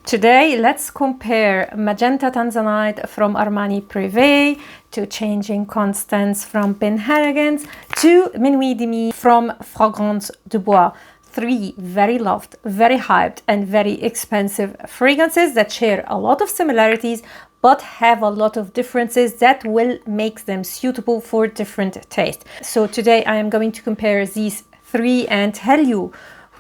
Today, let's compare Magenta Tanzanite from Armani Prive to Changing Constance from Penhaligon to MINUIT ET DEMI from Fragrance de Bois. Three very loved, very hyped, and very expensive fragrances that share a lot of similarities but have a lot of differences that will make them suitable for different tastes. So today I am going to compare these three and tell you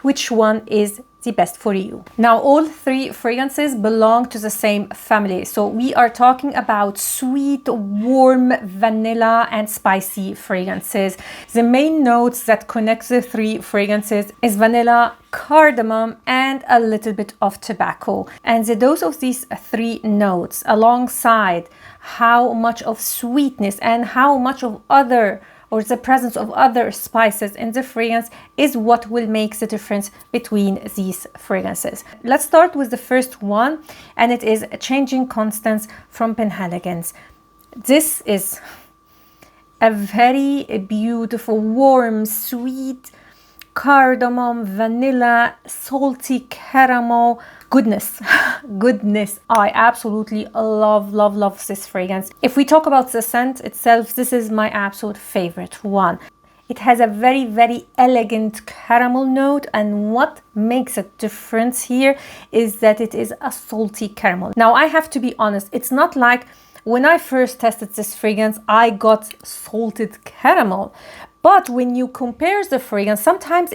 which one is the best for you. Now, all three fragrances belong to the same family. So we are talking about sweet, warm vanilla and spicy fragrances. The main notes that connect the three fragrances is vanilla, cardamom, and a little bit of tobacco. And the dose of these three notes alongside how much of sweetness and how much of the presence of other spices in the fragrance is what will make the difference between these fragrances. Let's start with the first one, and it is Changing Constance from Penhaligon. This is a very beautiful, warm, sweet cardamom, vanilla, salty caramel goodness. I absolutely love this fragrance. If we talk about the scent itself, this is my absolute favorite one. It has a very elegant caramel note, and what makes a difference here is that it is a salty caramel. Now, I have to be honest, it's not like when I first tested this fragrance I got salted caramel, but when you compare the fragrance, sometimes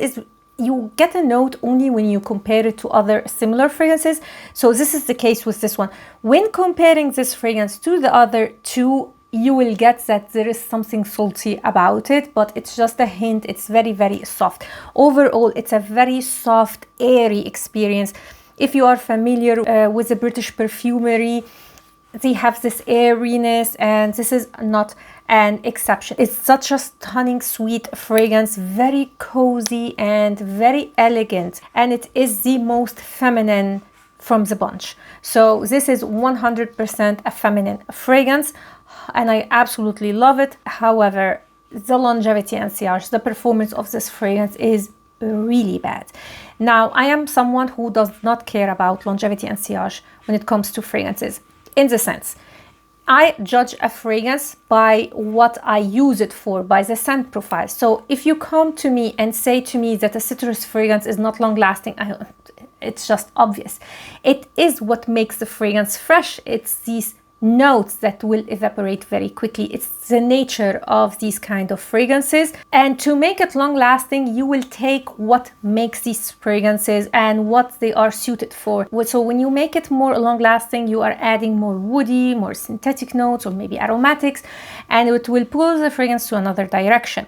you get a note only when you compare it to other similar fragrances. So this is the case with this one. When comparing this fragrance to the other two, you will get that there is something salty about it, but it's just a hint. It's very soft. Overall, it's a very soft, airy experience. If you are familiar with the British perfumery, they have this airiness, and this is not an exception. It's such a stunning, sweet fragrance, very cozy and very elegant, and it is the most feminine from the bunch. So this is 100% a feminine fragrance, and I absolutely love it. However, the longevity and sillage, the performance of this fragrance is really bad. Now, I am someone who does not care about longevity and sillage when it comes to fragrances, in the sense I judge a fragrance by what I use it for, by the scent profile. So if you come to me and say to me that a citrus fragrance is not long lasting, it's just obvious. It is what makes the fragrance fresh. It's these notes that will evaporate very quickly. It's the nature of these kind of fragrances, and to make it long lasting, you will take what makes these fragrances and what they are suited for. So when you make it more long lasting, you are adding more woody, more synthetic notes, or maybe aromatics, and it will pull the fragrance to another direction.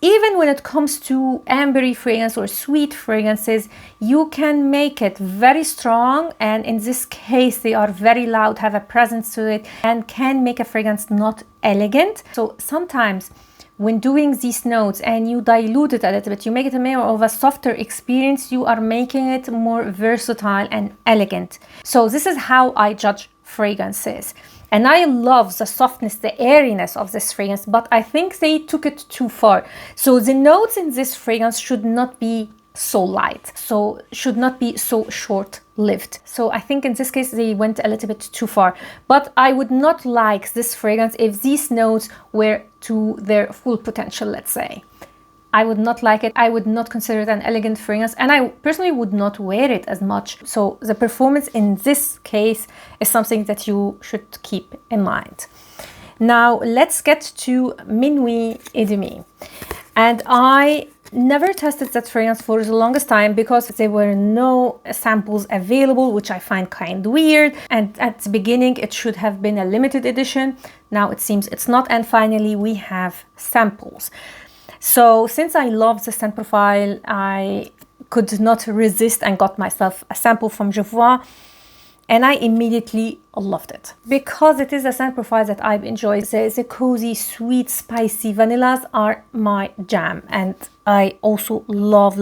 Even when it comes to ambery fragrance or sweet fragrances, you can make it very strong, and in this case they are very loud, have a presence to it, and can make a fragrance not elegant. So sometimes when doing these notes and you dilute it a little bit, you make it a more of a softer experience, you are making it more versatile and elegant. So this is how I judge fragrances. And I love the softness, the airiness of this fragrance, but I think they took it too far. So the notes in this fragrance should not be so light, so should not be so short-lived. So I think in this case they went a little bit too far. But I would not like this fragrance if these notes were to their full potential, let's say. I would not like it. I would not consider it an elegant fragrance, and I personally would not wear it as much. So the performance in this case is something that you should keep in mind. Now let's get to MINUIT ET DEMI. And I never tested that fragrance for the longest time because there were no samples available, which I find kind of weird. And at the beginning it should have been a limited edition. Now it seems it's not, and finally we have samples. So since I love the scent profile, I could not resist and got myself a sample from Bois, and I immediately loved it because it is a scent profile that I enjoy. The cozy, sweet, spicy vanillas are my jam, and I also love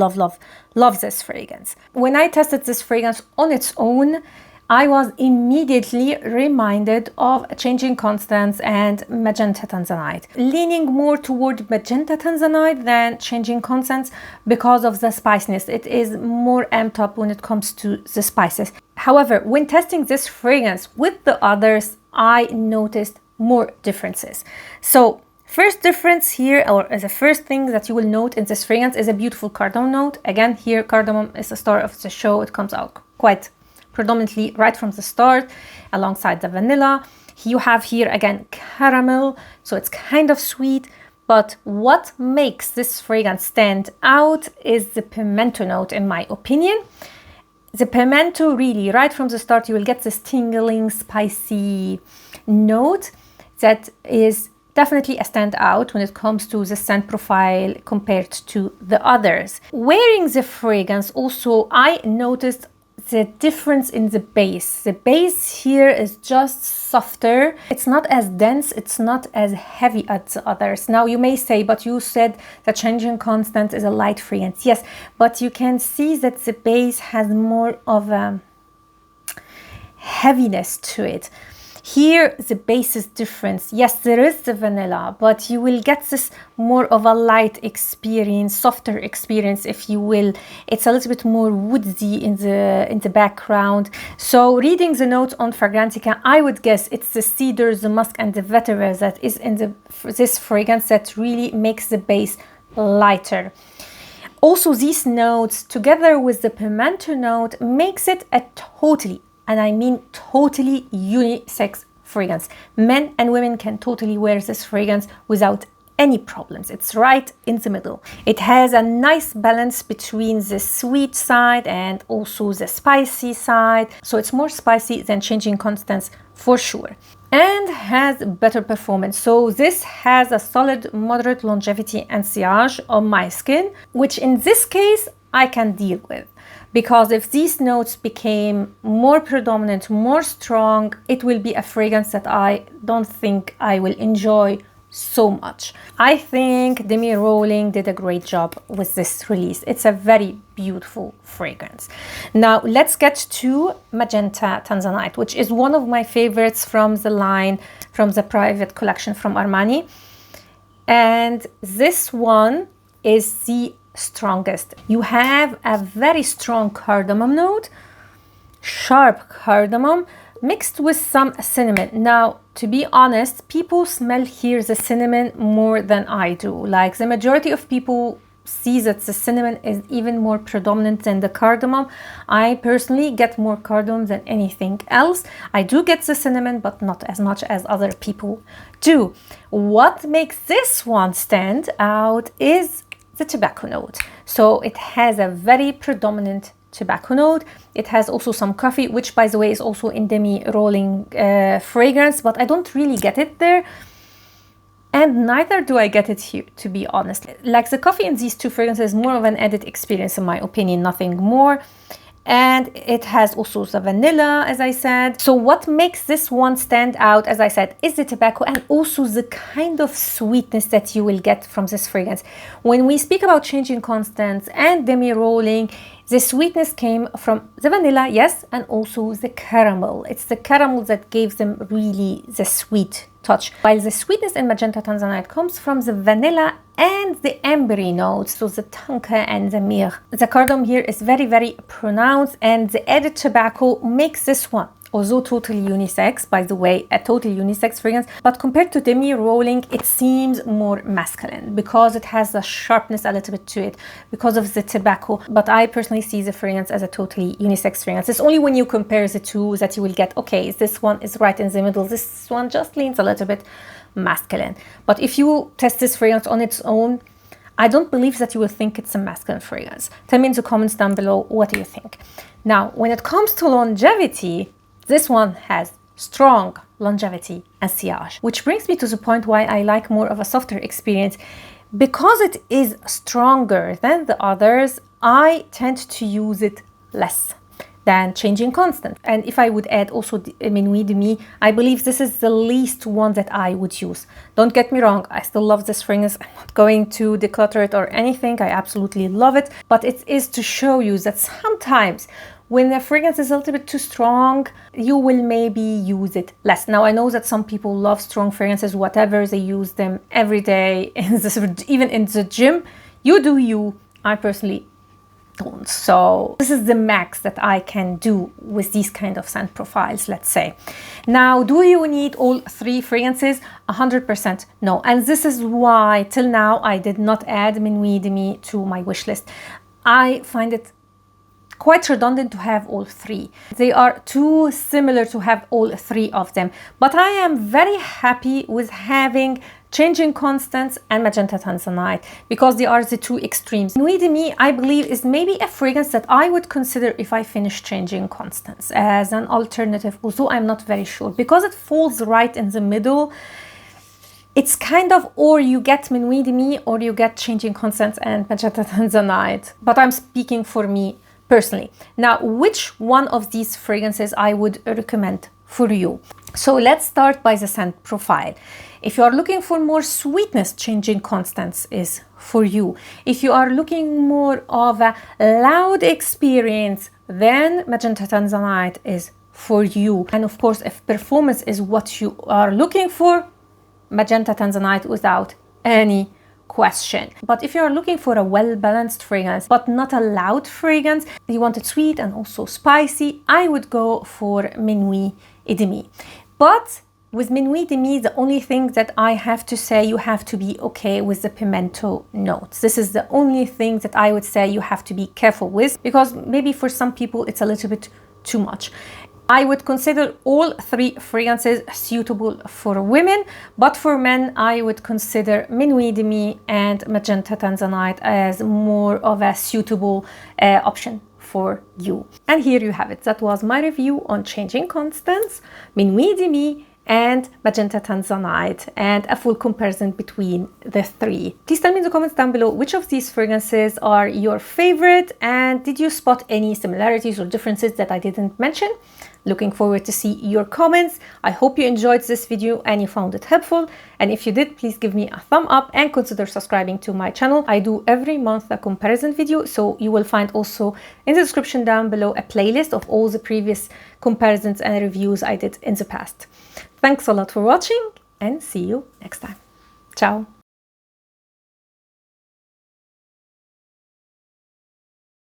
this fragrance. When I tested this fragrance on its own, I was immediately reminded of Changing Constance and Magenta Tanzanite, leaning more toward Magenta Tanzanite than Changing Constance because of the spiciness. It is more amped up when it comes to the spices. However, when testing this fragrance with the others, I noticed more differences. So first difference here, or as a first thing that you will note in this fragrance, is a beautiful cardamom note. Again, here cardamom is the star of the show. It comes out quite predominantly right from the start alongside the vanilla. You have here again caramel, so it's kind of sweet, but what makes this fragrance stand out is the pimento note, in my opinion. The pimento, really right from the start, you will get this tingling spicy note that is definitely a standout when it comes to the scent profile compared to the others. Wearing the fragrance also, I noticed the difference in the base. The base here is just softer. It's not as dense, it's not as heavy as the others. Now you may say, but you said that Changing Constance is a light fragrance. Yes, but you can see that the base has more of a heaviness to it. Here, the base is different. Yes, there is the vanilla, but you will get this more of a light experience, softer experience, if you will. It's a little bit more woodsy in the background. So reading the notes on Fragrantica, I would guess it's the cedar, the musk, and the vetiver that is in this fragrance that really makes the base lighter. Also, these notes, together with the pimento note, makes it a totally, and I mean totally, unisex fragrance. Men and women can totally wear this fragrance without any problems. It's right in the middle. It has a nice balance between the sweet side and also the spicy side. So it's more spicy than Changing Constance for sure. And has better performance. So this has a solid moderate longevity and sillage on my skin, which in this case I can deal with. Because if these notes became more predominant, more strong, it will be a fragrance that I don't think I will enjoy so much. I think Demi Rolling did a great job with this release. It's a very beautiful fragrance. Now let's get to Magenta Tanzanite, which is one of my favorites from the line, from the private collection from Armani. And this one is the strongest. You have a very strong cardamom note, sharp cardamom mixed with some cinnamon. Now, to be honest, people smell here the cinnamon more than I do. Like the majority of people see that the cinnamon is even more predominant than the cardamom. I personally get more cardamom than anything else. I do get the cinnamon, but not as much as other people do. What makes this one stand out is the tobacco note. So it has a very predominant tobacco note. It has also some coffee, which by the way is also in Demi Rolling fragrance, but I don't really get it there. And neither do I get it here, to be honest. Like the coffee in these two fragrances is more of an added experience in my opinion, nothing more. And it has also the vanilla, as I said. So what makes this one stand out, as I said, is the tobacco and also the kind of sweetness that you will get from this fragrance. When we speak about Changing Constance and Demi Rolling, the sweetness came from the vanilla, yes, and also the caramel. It's the caramel that gave them really the sweet touch. While the sweetness in Magenta Tanzanite comes from the vanilla and the ambery notes, so the tonka and the myrrh. The cardamom here is very, very pronounced, and the added tobacco makes this one, although totally unisex, by the way, a totally unisex fragrance, but compared to Demi Rolling, it seems more masculine because it has the sharpness a little bit to it because of the tobacco. But I personally see the fragrance as a totally unisex fragrance. It's only when you compare the two that you will get, okay, this one is right in the middle, this one just leans a little bit masculine. But if you test this fragrance on its own, I don't believe that you will think it's a masculine fragrance. Tell me in the comments down below, what do you think? Now, when it comes to longevity, this one has strong longevity and sillage, which brings me to the point why I like more of a softer experience. Because it is stronger than the others, I tend to use it less than Changing Constance. And if I would add also MINUIT ET DEMI, I believe this is the least one that I would use. Don't get me wrong, I still love this fragrance. I'm not going to declutter it or anything. I absolutely love it. But it is to show you that sometimes When the fragrance is a little bit too strong, you will maybe use it less. Now, I know that some people love strong fragrances, whatever, they use them every day, even in the gym. You do you. I personally don't. So this is the max that I can do with these kind of scent profiles, let's say. Now, do you need all 3 fragrances? 100% no. And this is why till now I did not add MINUIT ET DEMI to my wish list. I find it quite redundant to have all 3. They are too similar to have all 3 of them. But I am very happy with having Changing Constance and Magenta Tanzanite because they are the 2 extremes. MINUIT ET DEMI, I believe, is maybe a fragrance that I would consider if I finish Changing Constance as an alternative, although I'm not very sure because it falls right in the middle. It's kind of, or you get MINUIT ET DEMI or you get Changing Constance and Magenta Tanzanite. But I'm speaking for me personally. Now, which one of these fragrances I would recommend for you? So let's start by the scent profile. If you are looking for more sweetness, Changing Constance is for you. If you are looking more of a loud experience, then Magenta Tanzanite is for you. And of course, if performance is what you are looking for, Magenta Tanzanite without any question. But if you are looking for a well-balanced fragrance, but not a loud fragrance, you want it sweet and also spicy, I would go for MINUIT ET DEMI. But with MINUIT ET DEMI, the only thing that I have to say, you have to be okay with the pimento notes. This is the only thing that I would say you have to be careful with, because maybe for some people it's a little bit too much. I would consider all 3 fragrances suitable for women, but for men, I would consider MINUIT ET DEMI and Magenta Tanzanite as more of a suitable option for you. And here you have it. That was my review on Changing Constance, MINUIT ET DEMI, and Magenta Tanzanite, and a full comparison between the 3. Please tell me in the comments down below which of these fragrances are your favorite, and did you spot any similarities or differences that I didn't mention? Looking forward to see your comments. I hope you enjoyed this video and you found it helpful. And if you did, please give me a thumb up and consider subscribing to my channel. I do every month a comparison video, so you will find also in the description down below a playlist of all the previous comparisons and reviews I did in the past. Thanks a lot for watching and see you next time. Ciao!